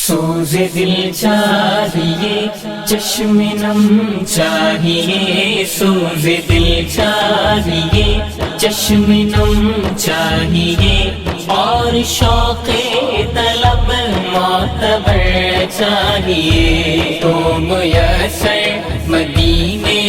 سوز دل چاہیے، چشم نم چاہیے، سوز دل چاہیے، چشم نم چاہیے، اور شوق طلب معتبر چاہیے، تو میسر مدینے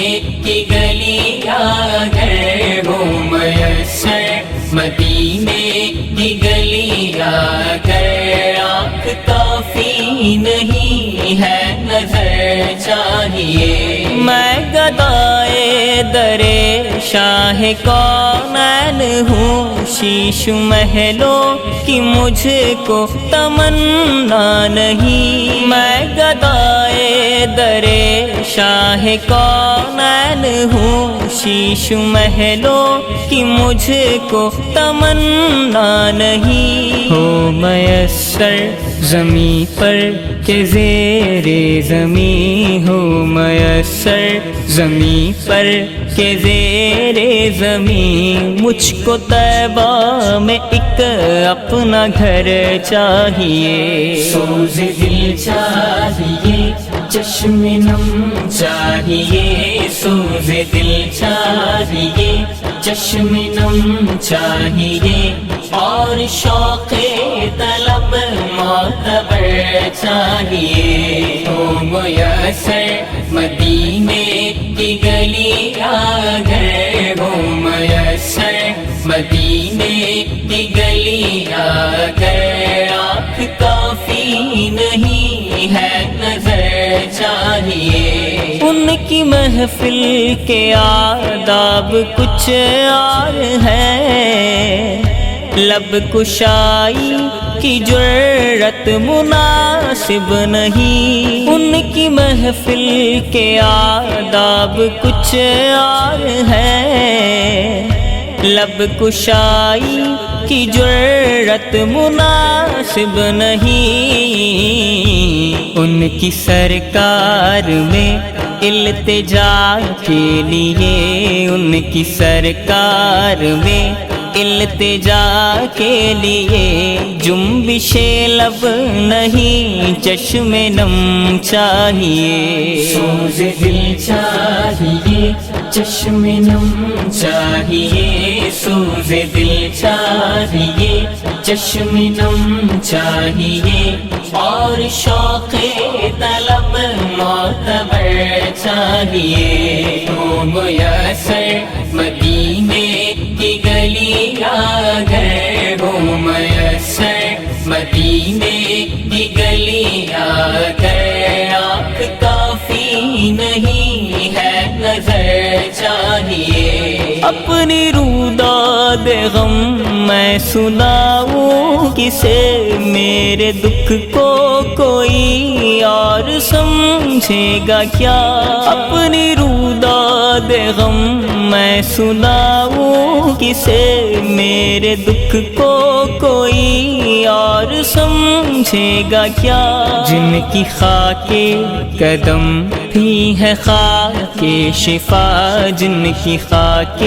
کی گلیاں اگر ہو، میسر مدینے کی گلیاں اگر، آنکھ کافی نہیں ہے نظر چاہیے۔ میں گدائے درے شاہ کونین ہوں، شیش محلوں کی مجھ کو تمنا نہیں۔ میں گدائے درے شاہ کونین ہوں، شیش محلوں کی مجھ کو تمنا نہیں۔ ہو میسر زمیں پر کہ زیر زمیں، ہو میسر زمیں پر کہ زیر زمیں، مجھ کو طیبہ میں ایک اپنا گھر چاہیے۔ سوز دل چاہیے، چشم نم چاہیے، سوز دل چاہیے، چشم نم چاہیے، اور شوق طلب معتبر چاہیے، تو میسر مدینے کی گلیاں اگر ہو، میسر مدینے کی گلیاں اگر، آنکھ کافی نہیں ہے نظر چاہیے۔ ان کی محفل کے آداب کچھ اور ہیں، لب کشائی کی جرت مناسب نہیں۔ ان کی محفل کے آداب کچھ اور ہیں، لب کشائی کی جرت مناسب نہیں۔ ان کی سرکار میں التجا کے لیے، ان کی سرکار میں التجا کے لیے، جنبش لب نہیں چشم نم چاہیے۔ سوز دل چاہیے، چشم نم چاہیے، سوز دل چاہیے، چشم نم چاہیے، اور شوق طلب معتبر چاہیے، تو میسر مدینے کی گلیاں اگر ہو، میسر مدینے کی گلیاں اگر، آنکھ کافی نہیں ہے نظر چاہیے۔ اپنی روداد غم میں سناؤں کسے، میرے دکھ کو کوئی اور سمجھے گا کیا۔ اپنی روداد غم میں سناؤں کسے، میرے دکھ کو کوئی اور سمجھے گا کیا۔ جن کی خاک قدم بھی ہے خاک شفا، جن کی خاک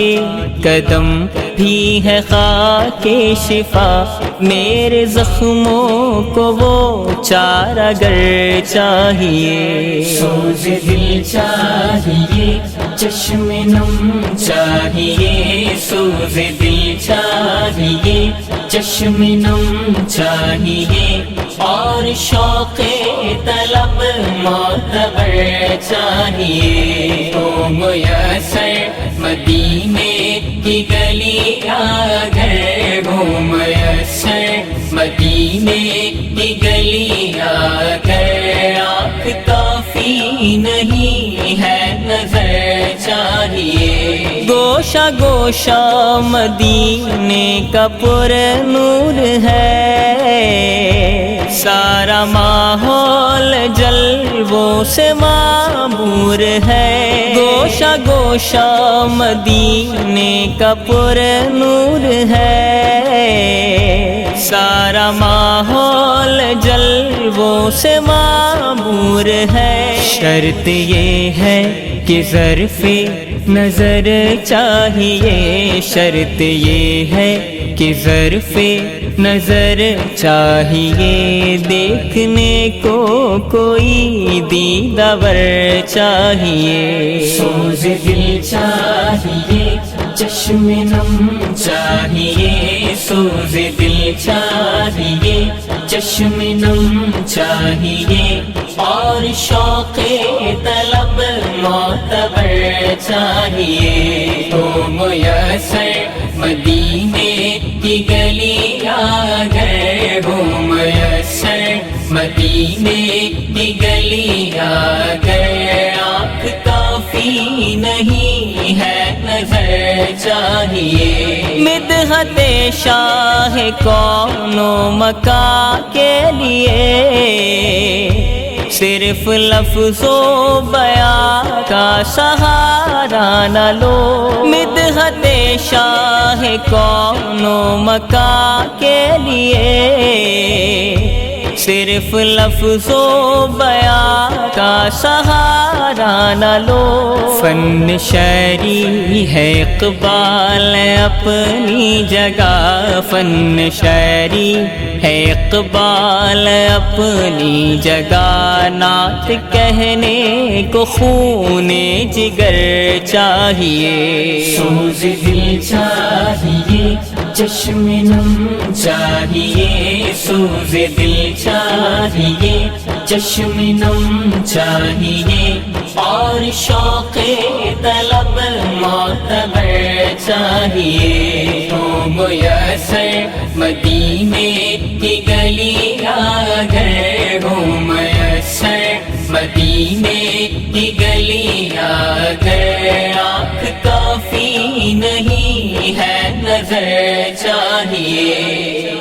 قدم بھی ہے خاک شفا، میرے زخموں کو وہ چارہ گر چاہیے۔ سوز دل چاہیے، چشم نم چاہیے، سوز دل چاہیے، چشم نم چاہیے، اور شوق طلب معتبر چاہیے، تو میسر مدینے کی گلیاں اگر ہو، میسر مدینے کی گلیاں اگر، آنکھ کافی نہیں ہے نظر چاہیے۔ گوشہ گوشہ مدینے کا پر نور ہے، سارا ماحول جلووں سے معمور ہے۔ گوشہ گوشہ مدینے کا پر نور ہے، سارا ماحول جلووں سے معمور ہے۔ شرط یہ ہے کہ ظرف نظر چاہیے، شرط یہ ہے کہ ظرف نظر چاہیے، دیکھنے کو کوئی دیدور چاہیے، سوز دل چاہیے، چشم نم چاہیے، سوز دل چاہیے، چشم نم چاہیے، اور شوق طلب معتبر چاہیے، تو میسر مدینے کی گلی اگر ہو، میسر مدینے کی گلی اگر، آنکھ کافی نہیں ہے نظر چاہیے، مدحت شاہ کون و مکان کے لیے صرف لفظ و بیان کا سہارا نہ لو، مدحت شاہ کون و مکان کے لیے صرف لفظ و بیان کا سہارا نہ لو، فن شاعری ہے اقبال اپنی جگہ، فن شاعری ہے اقبال اپنی جگہ، نعت کہنے کو خون جگر چاہیے، سوز دل چاہیے، چشم نم چاہیے، سوز دل چاہیے، چشم نم چاہیے، اور شوق طلب معتبر چاہیے، تو میسر مدینے کی گلی اگر ہو، میسر مدینے کی گلی اگر، آنکھ کافی نہیں ہے نظر چاہیے۔